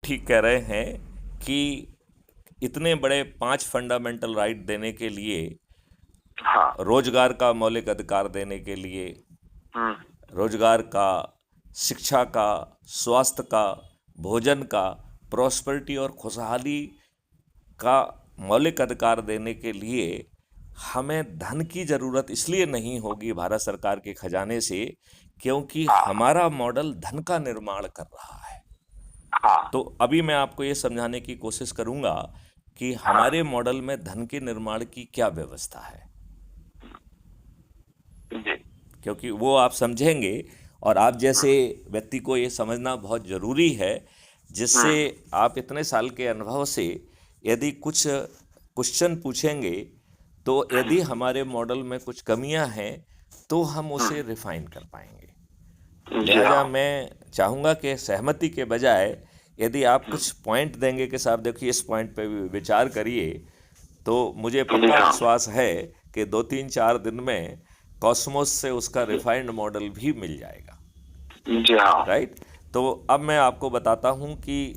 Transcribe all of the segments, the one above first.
ठीक कह रहे हैं कि इतने बड़े 5 फंडामेंटल राइट देने के लिए, हाँ। रोजगार का मौलिक अधिकार देने के लिए, हम्म। रोजगार का, शिक्षा का, स्वास्थ्य का, भोजन का, प्रॉस्पेरिटी और खुशहाली का मौलिक अधिकार देने के लिए हमें धन की ज़रूरत इसलिए नहीं होगी भारत सरकार के खजाने से, क्योंकि हाँ। हमारा मॉडल धन का निर्माण कर रहा है। हाँ। तो अभी मैं आपको ये समझाने की कोशिश करूंगा कि हाँ हमारे मॉडल में धन के निर्माण की क्या व्यवस्था है, जी। क्योंकि वो आप समझेंगे और आप जैसे व्यक्ति को ये समझना बहुत ज़रूरी है, जिससे हम्म। आप इतने साल के अनुभव से यदि कुछ क्वेश्चन पूछेंगे तो यदि हमारे मॉडल में कुछ कमियां हैं तो हम उसे हम्म। रिफाइन कर पाएंगे। जी लिहाजा हाँ। मैं चाहूँगा कि सहमति के बजाय यदि आप कुछ पॉइंट देंगे कि साहब देखिए इस पॉइंट पे भी विचार करिए, तो मुझे जी पक्का हाँ। विश्वास है कि 2-3-4 दिन में कॉस्मोस से उसका रिफाइंड मॉडल भी मिल जाएगा। जी हाँ। राइट। तो अब मैं आपको बताता हूँ कि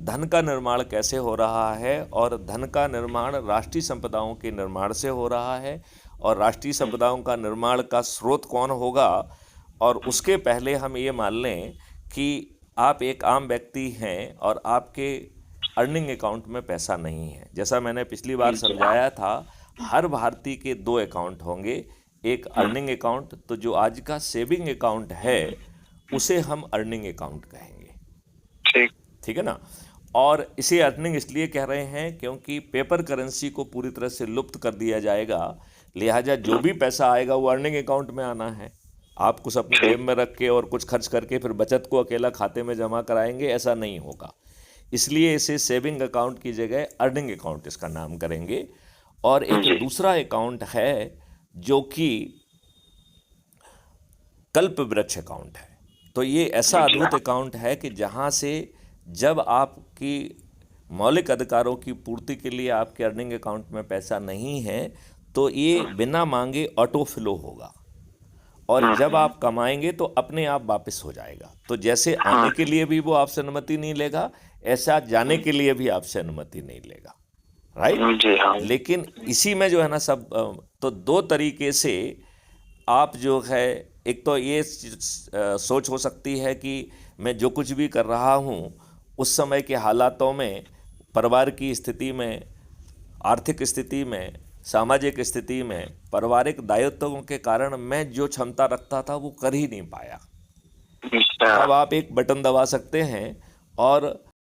धन का निर्माण कैसे हो रहा है, और धन का निर्माण राष्ट्रीय संपदाओं के निर्माण से हो रहा है, और राष्ट्रीय संपदाओं का निर्माण का स्रोत कौन होगा। और उसके पहले हम ये मान लें कि आप एक आम व्यक्ति हैं और आपके अर्निंग अकाउंट में पैसा नहीं है। जैसा मैंने पिछली बार जी हाँ। समझाया था, हर भारतीय के 2 अकाउंट होंगे। एक अर्निंग अकाउंट, तो जो आज का सेविंग अकाउंट है उसे हम अर्निंग अकाउंट कहेंगे। ठीक। ठीक है ना। और इसे अर्निंग इसलिए कह रहे हैं क्योंकि पेपर करेंसी को पूरी तरह से लुप्त कर दिया जाएगा। लिहाजा जो भी पैसा आएगा वो अर्निंग अकाउंट में आना है। आप कुछ अपनी जेब ठीक। में रख के और कुछ खर्च करके फिर बचत को अकेला खाते में जमा कराएंगे, ऐसा नहीं होगा। इसलिए इसे सेविंग अकाउंट की जगह अर्निंग अकाउंट इसका नाम करेंगे। और एक जी। दूसरा अकाउंट है जो कि कल्प वृक्ष अकाउंट है। तो ये ऐसा जी अद्भुत हाँ। अकाउंट है कि जहाँ से जब आपकी मौलिक अधिकारों की पूर्ति के लिए आपके अर्निंग अकाउंट में पैसा नहीं है तो ये बिना मांगे ऑटो फ्लो होगा, और जब हम्म। आप कमाएंगे तो अपने आप वापस हो जाएगा। तो जैसे हाँ। आने के लिए भी वो आपसे अनुमति नहीं लेगा, ऐसा जाने के लिए भी आपसे अनुमति नहीं लेगा। राइट। जी हाँ। लेकिन इसी में जो है ना सब तो 2 तरीके से आप जो है, एक तो ये सोच हो सकती है कि मैं जो कुछ भी कर रहा हूँ उस समय के हालातों में, परिवार की स्थिति में, आर्थिक स्थिति में, सामाजिक स्थिति में, पारिवारिक दायित्वों के कारण मैं जो क्षमता रखता था वो कर ही नहीं पाया। अच्छा। तब आप एक बटन दबा सकते हैं और